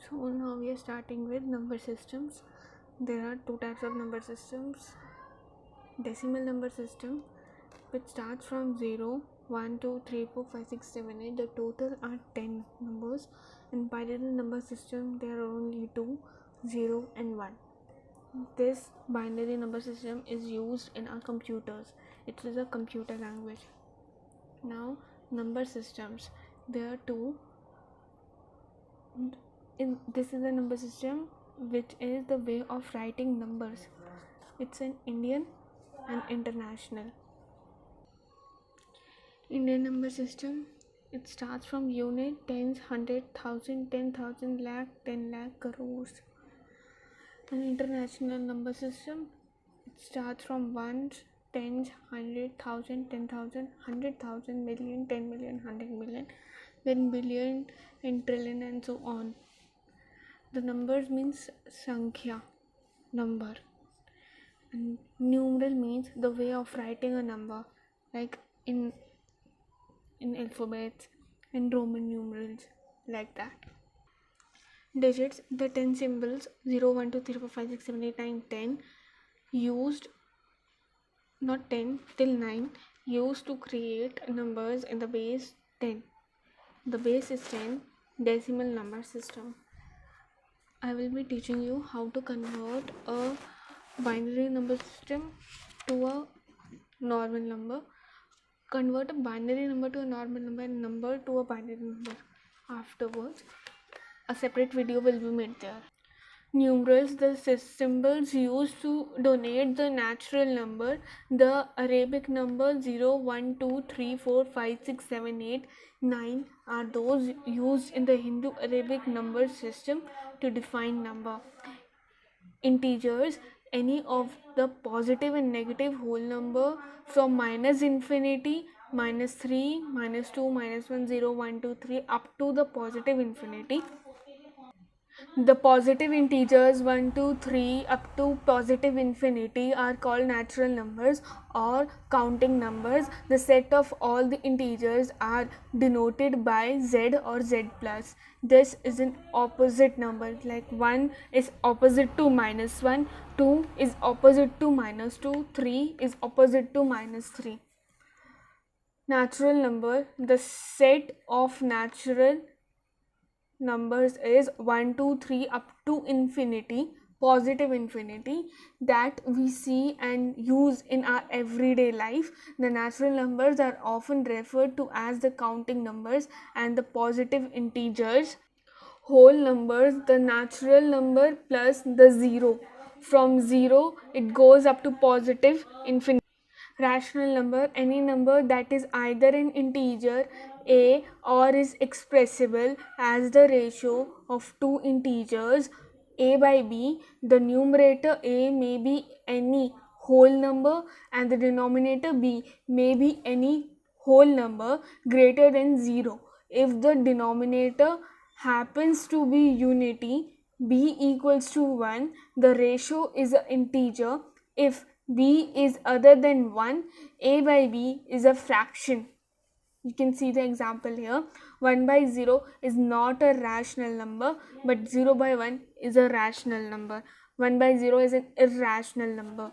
So now we are starting with number systems. There are two types of number systems. Decimal number system, which starts from 0, 1, 2, 3, 4, 5, 6, 7, 8. The total are 10 numbers. In binary number system, there are only 2, 0 and 1. This binary number system is used in our computers. It is a computer language. Now, number systems. There are two. This is a number system which is the way of writing numbers. It's an Indian and international. Indian number system, it starts from unit, tens, 100,000, 10,000, lakh, 10 lakh, crores. An international number system, it starts from ones, tens, 100,000, 10,000, 100,000, million, 10 million, 100 million, then billion and trillion and so on. The numbers means sankhya, number, and numeral means the way of writing a number, like in alphabets and Roman numerals, like that. Digits, the 10 symbols 0, 1, 2, 3, 4, 5, 6, 7, 8, 9, 10, used, not 10 till 9, used to create numbers in the base 10. The base is 10, decimal number system. I will be teaching you how to convert a binary number system to a normal number. Convert a binary number to a normal number and number to a binary number. Afterwards, a separate video will be made there. Numerals, the symbols used to denote the natural number. The Arabic number 0, 1, 2, 3, 4, 5, 6, 7, 8, 9 are those used in the Hindu Arabic number system to define number. Integers, any of the positive and negative whole number from minus infinity, minus 3, minus 2, minus 1, 0, 1, 2, 3 up to the positive infinity. The positive integers 1, 2, 3 up to positive infinity are called natural numbers or counting numbers. The set of all the integers are denoted by z or z plus. This is an opposite number, like 1 is opposite to minus 1, 2 is opposite to minus 2, 3 is opposite to minus 3. Natural number, the set of natural numbers is 1, 2, 3 up to infinity, positive infinity, that we see and use in our everyday life. The natural numbers are often referred to as the counting numbers, and the positive integers, whole numbers, the natural number plus the 0. From 0 it goes up to positive infinity. Rational number, any number that is either an integer a or is expressible as the ratio of two integers a by b. The numerator a may be any whole number and the denominator b may be any whole number greater than 0. If the denominator happens to be unity, b equals to 1, the ratio is an integer. If b is other than 1, a by b is a fraction. You can see the example here. 1 by 0 is not a rational number, but 0 by 1 is a rational number. 1 by 0 is an irrational number.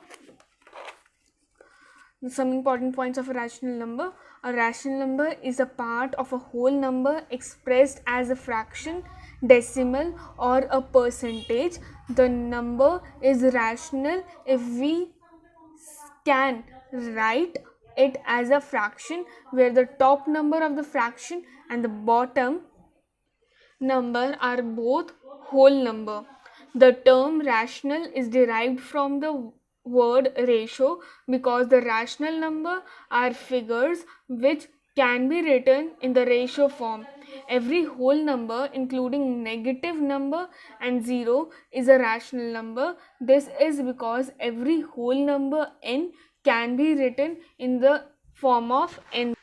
Some important points of a rational number. A rational number is a part of a whole number expressed as a fraction, decimal or a percentage. The number is rational if we can write it as a fraction where the top number of the fraction and the bottom number are both whole number. The term rational is derived from the word ratio because the rational number are figures which can be written in the ratio form. Every whole number including negative number and 0 is a rational number. This is because every whole number n can be written in the form of n.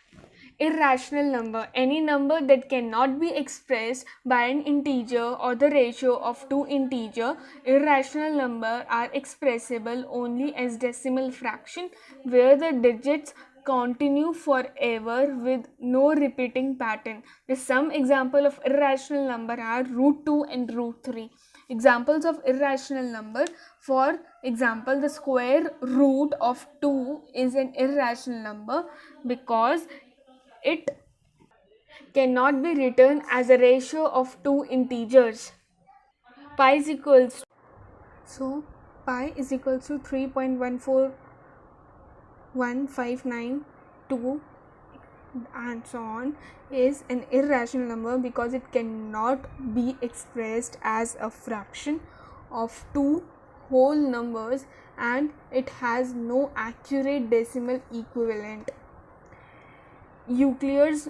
Irrational number, any number that cannot be expressed by an integer or the ratio of two integers. Irrational number are expressible only as decimal fraction where the digits continue forever with no repeating pattern. Some example of irrational number are root 2 and root 3. Examples of irrational number: for example, the square root of 2 is an irrational number because it cannot be written as a ratio of two integers. Pi is equals to 3.14159 and so on is an irrational number because it cannot be expressed as a fraction of two whole numbers and it has no accurate decimal equivalent. Euclid's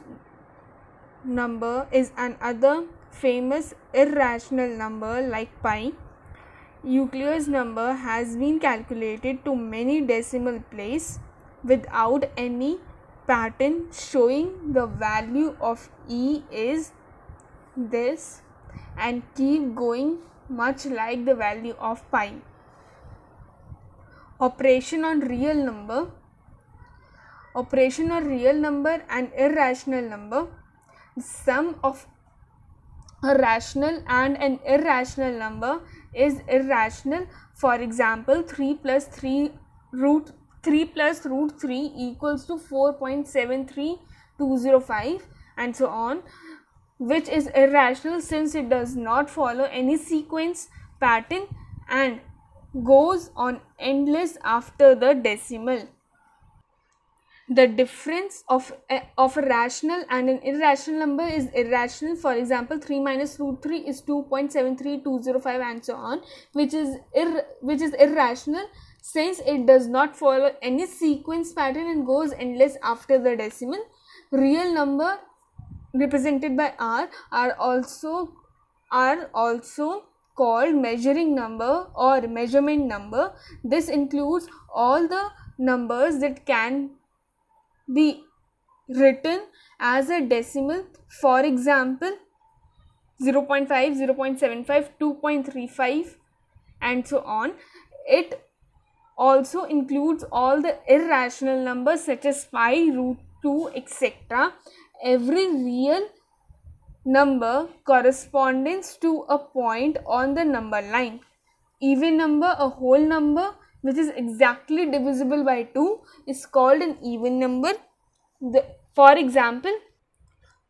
number is another famous irrational number like pi. Euclid's number has been calculated to many decimal places without any pattern showing the value of e is this and keep going, much like the value of pi. Operation on real number and irrational number. The sum of a rational and an irrational number is irrational. For example, 3 plus root 3 equals to 4.73205 and so on, which is irrational since it does not follow any sequence pattern and goes on endless after the decimal. The difference of a rational and an irrational number is irrational. For example, 3 minus root 3 is 2.73205 and so on, which is irrational since it does not follow any sequence pattern and goes endless after the decimal. Real number represented by r are also called measuring number or measurement number. This includes all the numbers that can be written as a decimal. For example, 0.5, 0.75, 2.35 and so on. It also includes all the irrational numbers such as pi, root 2, etc. Every real number corresponds to a point on the number line. Even number, a whole number which is exactly divisible by 2 is called an even number. For example,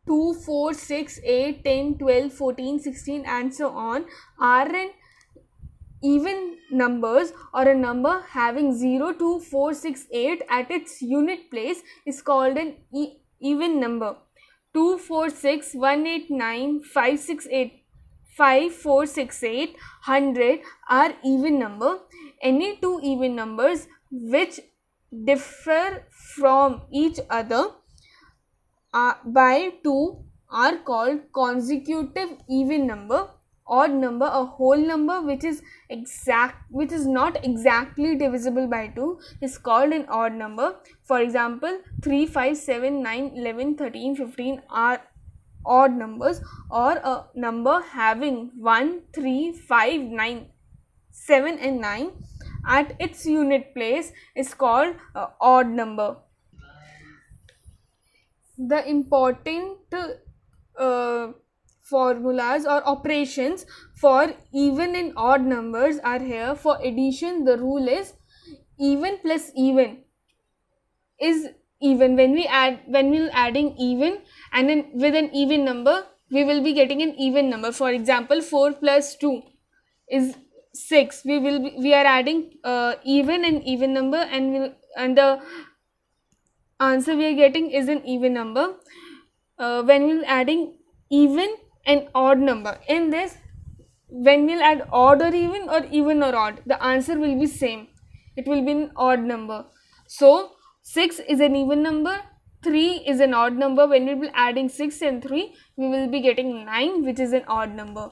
2, 4, 6, 8, 10, 12, 14, 16 and so on are an even numbers, or a number having 0, 2, 4, 6, 8 at its unit place is called an even number. 2, 4, 6, 1, 8, 9, 5, 6, 8, 5, 4, 6, 8, 100 are even number. Any two even numbers which differ from each other by 2 are called consecutive even number. Odd number, a whole number which is not exactly divisible by 2 is called an odd number. For example, 3, 5, 7, 9, 11, 13, 15 are odd numbers, or a number having 1, 3, 5, 9, 7 and 9 at its unit place is called an odd number. The important formulas or operations for even and odd numbers are here. For addition, the rule is even plus even is even. When we're adding even and then with an even number, we will be getting an even number. For example, 4 plus 2 is 6. We are adding even and even number, and the answer we are getting is an even number. When we're adding even and odd number, in this, when we'll add odd or even or odd, the answer will be same. It will be an odd number. So 6 is an even number, 3 is an odd number. When we will be adding 6 and 3, we will be getting 9, which is an odd number.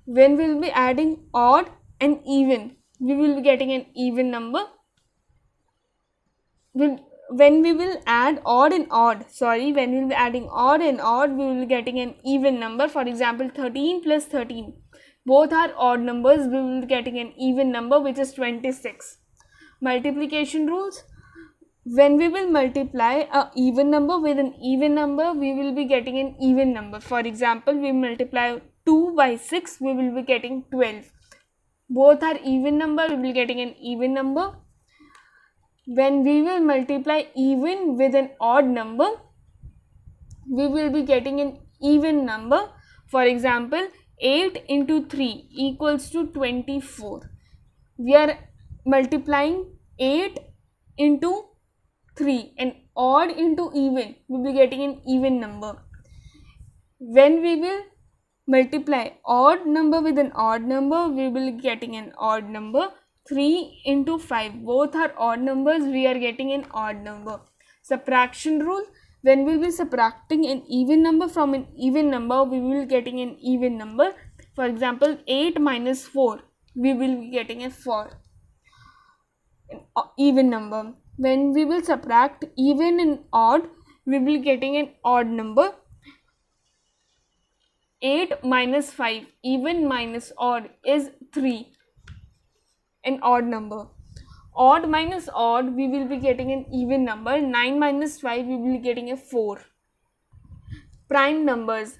When we will be adding odd and even, we will be getting an even number. When we will add odd and odd, when we will be adding odd and odd, we will be getting an even number. For example, 13 plus 13, both are odd numbers, we will be getting an even number, which is 26. Multiplication rules: When we will multiply a even number with an even number, we will be getting an even number. For example, we multiply 2 by 6, we will be getting 12. Both are even number, we will be getting an even number. When we will multiply even with an odd number, we will be getting an even number. For example, 8 into 3 equals to 24. We are multiplying 8 into 3, and odd into even, we will be getting an even number. When we will multiply odd number with an odd number, we will be getting an odd number. 3 into 5, both are odd numbers, we are getting an odd number. Subtraction rule, when we will be subtracting an even number from an even number, we will be getting an even number. For example, 8 minus 4, we will be getting a 4, an even number. When we will subtract even and odd, we will be getting an odd number. 8 minus 5, even minus odd, is 3, an odd number. Odd minus odd, we will be getting an even number. 9 minus 5, we will be getting a 4. Prime numbers.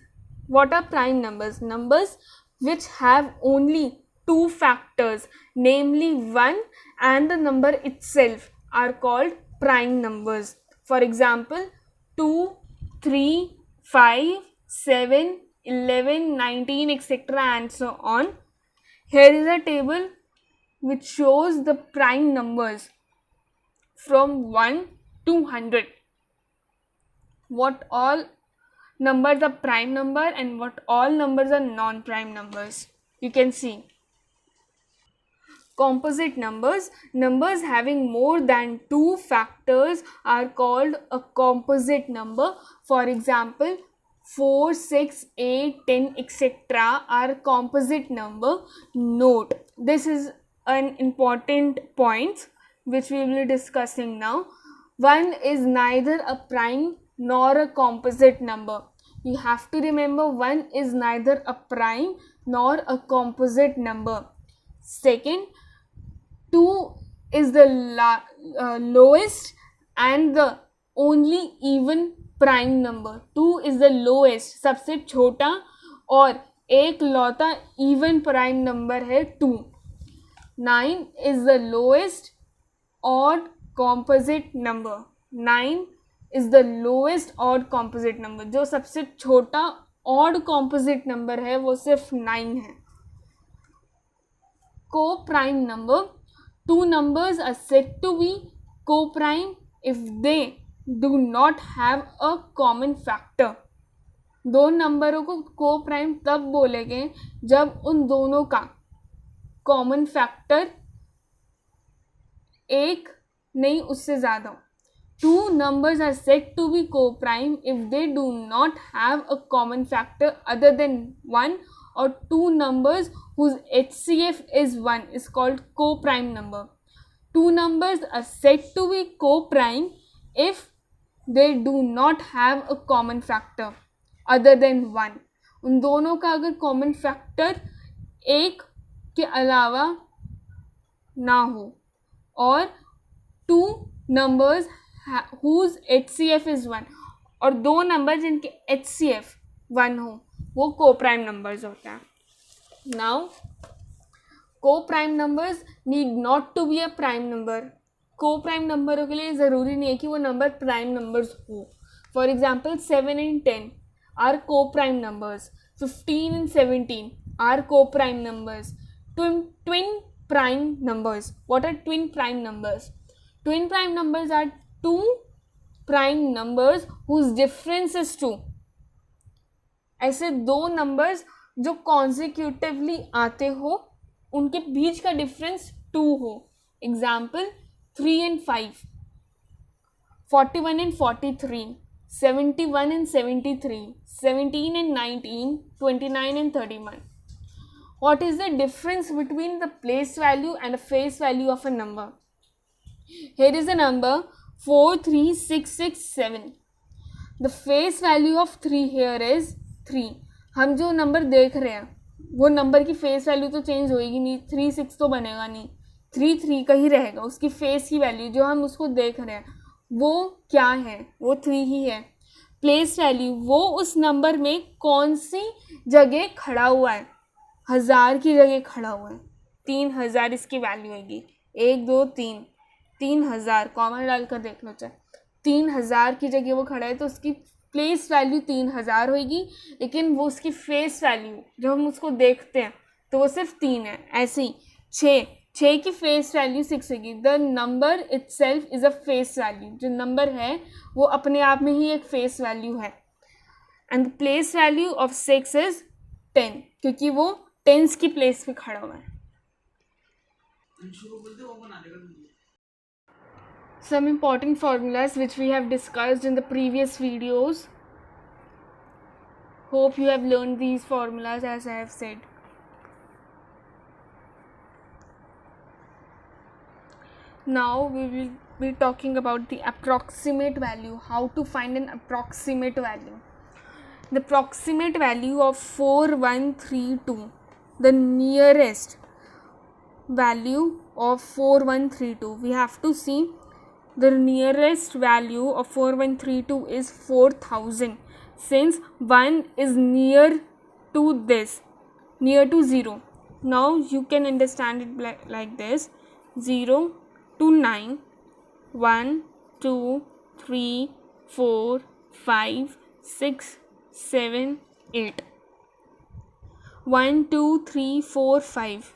What are prime numbers? Numbers which have only two factors, namely 1 and the number itself, are called prime numbers. For example, 2, 3, 5, 7, 11, 19, etc. and so on. Here is a table which shows the prime numbers from 1 to 100. What all numbers are prime number and what all numbers are non-prime numbers. You can see. Composite numbers. Numbers having more than two factors are called a composite number. For example, 4, 6, 8, 10, etc. are composite number. Note, this is an important point which we will be discussing now. 1 is neither a prime nor a composite number. You have to remember, 1 is neither a prime nor a composite number. Second, 2 is the lowest and the only even prime number. 2 is the lowest, सबसे छोटा और एक लौता even prime number है 2. 9 is the lowest odd composite number. 9 is the lowest odd composite number. जो सबसे छोटा odd composite number है वो सिर्फ 9 है. को prime number. 2 numbers are said to be co-prime if they do not have a common factor. दो नंबरों को को प्राइम तब बोलेंगे जब उन दोनों का कॉमन फैक्टर एक नहीं उससे ज़्यादा. 2 numbers are said to be co-prime if they do not have a common factor other than 1, or 2 numbers whose HCF is 1 is called co-prime number. 2 numbers are said to be co-prime if they do not have a common factor other than 1. उन दोनों का अगर common factor एक के अलावा ना हो, और 2 numbers whose HCF is 1, और 2 नंबर जिनके HCF 1 हो, वो को-प्राइम नंबर्स होते हैं. Now co-prime numbers need not to be a prime number. Co-prime नंबरों के लिए ज़रूरी नहीं है कि वो नंबर प्राइम नंबर्स हो. For example 7 and 10 are co-prime numbers. 15 and 17 are co-prime numbers. Twin prime numbers. What are twin prime numbers? Twin prime numbers are 2 prime numbers whose difference is 2. ऐसे दो नंबर्स जो कॉन्सिक्यूटिवली आते हो, उनके बीच का difference 2 हो. Example 3 and 5, 41 and 43, 71 and 73, 17 and 19, 29 and 31. What is the difference between the place value and the face value of a number? Here is the number 43667. The face value of 3 here is 3. हम जो number देख रहे हैं वो number की face value तो change होएगी नहीं. 3 6 तो बनेगा नहीं, 3 3 का ही रहेगा. उसकी फेस की वैल्यू जो हम उसको देख रहे हैं वो क्या है, वो 3 ही है। प्लेस वैल्यू, वो उस नंबर में कौन सी जगह खड़ा हुआ है, 1000 की जगह खड़ा हुआ है, 3000 इसकी वैल्यू होगी। 1 2 3, 3000 कॉमा डालकर देख लो चाहे, 3000 की जगह वो खड़ा है तो उसकी प्लेस वैल्यू 3000 होगी, लेकिन वो उसकी फेस वैल्यू जब हम उसको देखते हैं तो वो सिर्फ 3 है। ऐसे ही 6 की फेस वैल्यू 6 होगी। The number itself is a face value, जो नंबर है वो अपने आप में ही एक फेस वैल्यू है। And the place value of 6 is 10, क्योंकि वो टेंस की प्लेस पे खड़ा हुआ है। Some important formulas which we have discussed in the previous videos. Hope you have learned these formulas as I have said. Now we will be talking about the approximate value, how to find an approximate value. The approximate value of 4132, the nearest value of 4132, we have to see the nearest value of 4132 is 4000, since 1 is near to this, near to 0. Now you can understand it like this: 0 to 9, 1 2 3 4 5 6 7 8, 1 2 3 4 5,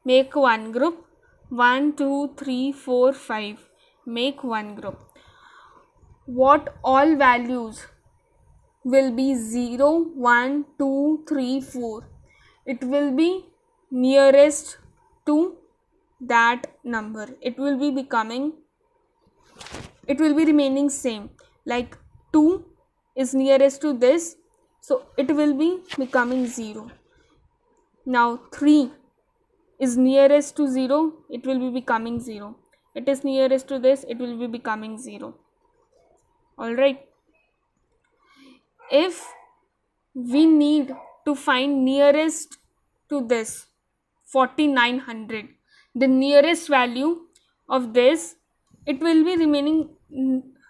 make one group, 1 2 3 4 5, make one group. What all values will be 0 1 2 3 4? It will be nearest to that number. It will be remaining same, like 2 is nearest to this, so it will be becoming 0. Now 3 is nearest to 0, it will be becoming 0. It is nearest to this, it will be becoming 0. Alright, if we need to find nearest to this 4900, the nearest value of this, it will be remaining,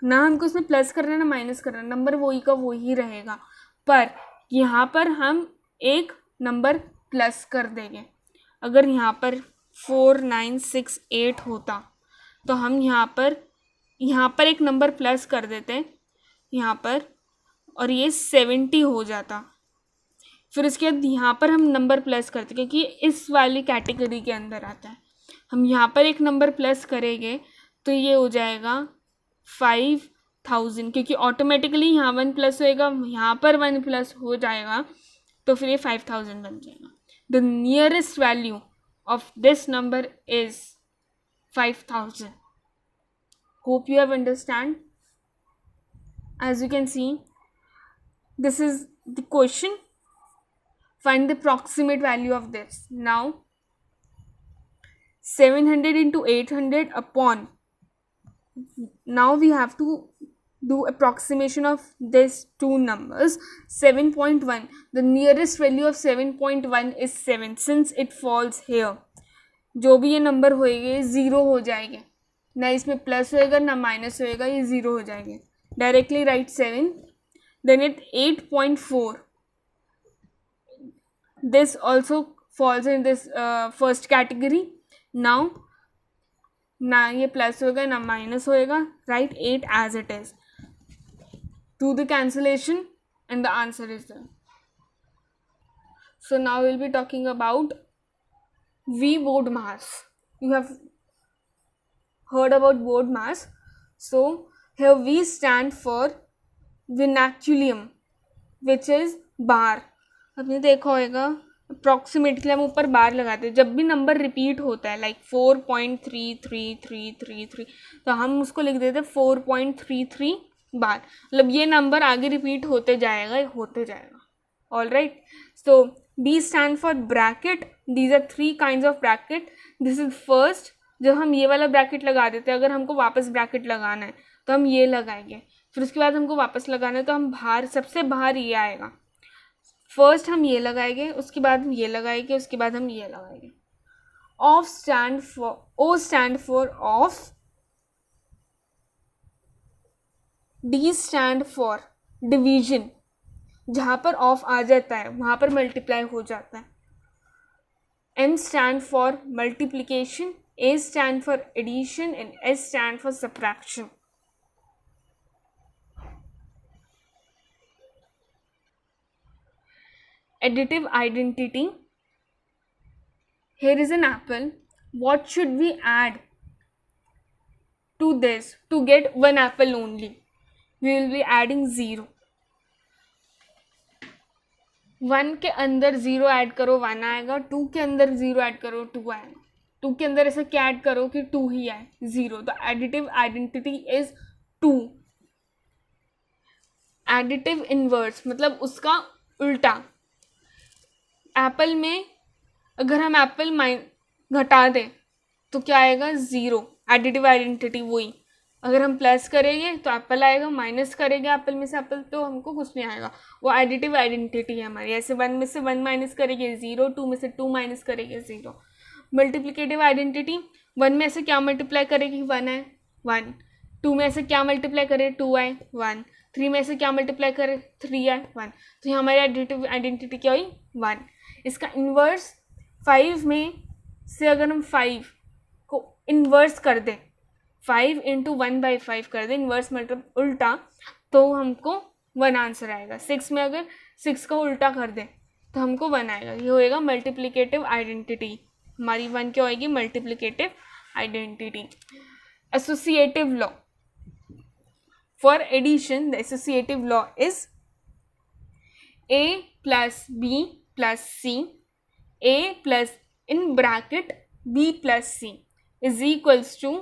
ना हमको उसमें plus करना है ना minus करना, number वही का वही रहेगा, पर यहाँ पर हम एक नंबर प्लस कर देंगे। अगर यहाँ पर 4968 होता तो हम यहाँ पर एक नंबर प्लस कर देते हैं यहाँ पर, और ये 70 हो जाता। फिर उसके बाद यहाँ पर हम नंबर प्लस करते क्योंकि इस वाली कैटेगरी के अंदर आता है। हम यहाँ पर एक नंबर प्लस करेंगे तो ये हो जाएगा 5000, क्योंकि ऑटोमेटिकली यहाँ 1 प्लस होएगा, यहाँ पर 1 प्लस हो जाएगा, तो फिर ये 5000 बन जाएगा। The nearest value of this number is 5000. Hope you have understand. As you can see, this is the question. Find the approximate value of this. Now 700 into 800 upon, now we have to do approximation of these two numbers. 7.1, the nearest value of 7.1 is 7, since it falls here. जो भी ये number होएंगे 0 हो जाएंगे, ना इसमें plus होएगा ना minus होएगा, ये 0 हो जाएंगे. Directly right 7. Then it 8.4, this also falls in this first category. Now ना ये प्लस होएगा ना माइनस होएगा, right 8 as it is. Do the cancellation and the answer is there. So now we'll be talking about V board mass. You have heard about board mass. So here V stand for vernaculum, which is बार. आपने देखा होगा approximately हम ऊपर बार लगाते हैं जब भी number repeat होता है, लाइक 4.3333, तो हम उसको लिख देते हैं 4.33 बार, मतलब ये नंबर आगे रिपीट होते जाएगा. All right, so B stand for bracket. These are 3 kinds of bracket. This is first, जब हम ये वाला ब्रैकेट लगा देते हैं, अगर हमको वापस ब्रैकेट लगाना है तो हम ये लगाएंगे, फिर उसके बाद हमको वापस लगाना है तो हम बाहर, सबसे बाहर ये आएगा. फर्स्ट हम ये लगाएंगे, उसके बाद हम ये लगाएंगे, उसके बाद हम ये लगाएंगे. Of stand for, O stand for of, D stand for division, जहाँ पर ऑफ आ जाता है वहाँ पर मल्टीप्लाई हो जाता है. M stand for multiplication, A stand for addition and S stand for subtraction. Additive identity. Here is an apple. What should we add to this to get one apple only? We will be adding 0. 1 के अंदर 0 add करो 1 आएगा, 2 के अंदर 0 add करो 2 आएगा, 2 के अंदर ऐसा क्या ऐड करो कि 2 ही आए 0. तो additive identity is 2. Additive inverse मतलब उसका उल्टा. एप्पल में अगर हम एप्पल घटा दें तो क्या आएगा 0. एडिटिव आइडेंटिटी वही. अगर हम प्लस करेंगे तो एप्पल आएगा, माइनस करेंगे एप्पल में से एप्पल तो हमको कुछ नहीं आएगा. वो एडिटिव आइडेंटिटी है हमारी. ऐसे 1 में से 1 माइनस करेंगे 0, 2 में से 2 माइनस करेंगे 0. मल्टीप्लिकेटिव आइडेंटिटी 1 में ऐसे क्या मल्टीप्लाई करेगी 1 है 1, 2 में ऐसे क्या मल्टीप्लाई करे 2 आए 1, 3 में ऐसे क्या मल्टीप्लाई करे 3 आए 1. तो ये हमारी एडिटिव आइडेंटिटी क्या हुई 1. इसका इन्वर्स 5 में से अगर हम 5 को इन्वर्स कर दें, 5 इंटू 1/5 कर दें इन्वर्स मतलब उल्टा, तो हमको 1 आंसर आएगा. 6 में अगर 6 का उल्टा कर दें तो हमको 1 आएगा. ये होएगा मल्टीप्लिकेटिव आइडेंटिटी. हमारी 1 क्या होएगी multiplicative identity. Associative law. For addition the associative law is A plus B plus C, A plus in bracket B plus C is equals to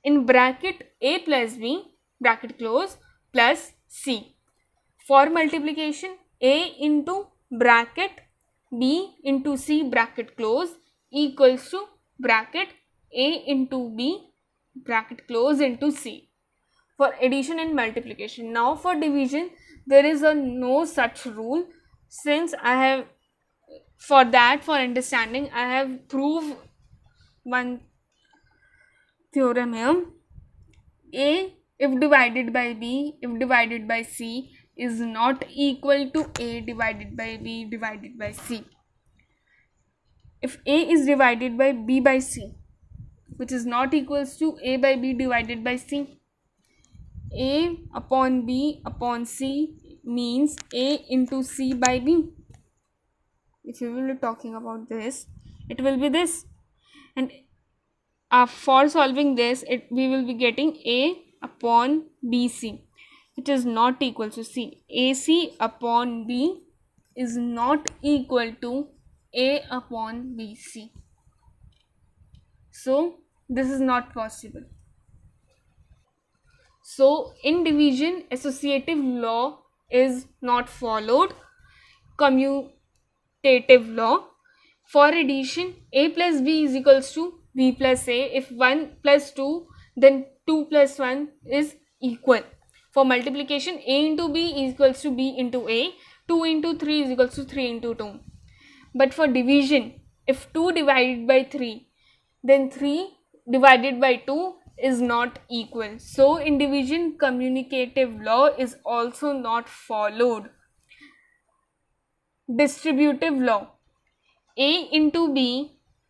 in bracket A plus B bracket close plus C. For multiplication A into bracket B into C bracket close equals to bracket A into B bracket close into C. For addition and multiplication. Now for division there is a no such rule. Since I have for understanding I have proved one theorem here. A if divided by B if divided by C is not equal to A divided by B divided by C. If A is divided by B by C, which is not equals to A by B divided by C, A upon B upon C means A into C by B. If you will be talking about this, it will be this. And for solving this, we will be getting A upon BC, which is not equal to C. AC upon B is not equal to A upon BC. So, this is not possible. So, in division, associative law is not followed. Commutative law. For addition, A plus B is equals to B plus A. If 1 plus 2, then 2 plus 1 is equal. For multiplication, A into B is equals to B into A. 2 into 3 is equals to 3 into 2. But for division, if 2 divided by 3, then 3 divided by 2 is not equal. So in division, commutative law is also not followed. Distributive law. A into B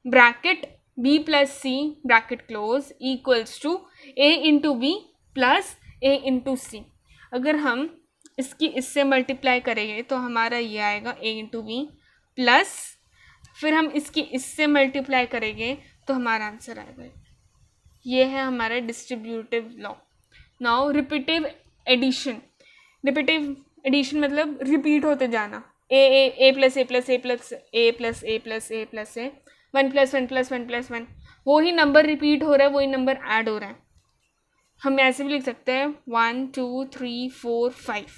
bracket B plus C bracket close equals to A into B plus A into C. अगर हम इसकी इससे multiply करेंगे तो हमारा ये आएगा A into B plus फिर हम इसकी इससे मल्टीप्लाई करेंगे तो हमारा आंसर आएगा. ये है हमारा distributive law. Now repetitive addition. Repetitive addition मतलब रिपीट होते जाना. A plus A plus A plus A plus A plus A plus A 1 plus 1 plus 1 plus 1. वही नंबर रिपीट हो रहा है, वही नंबर ऐड हो रहा है. हम ऐसे भी लिख सकते हैं 1 2 3 4 5.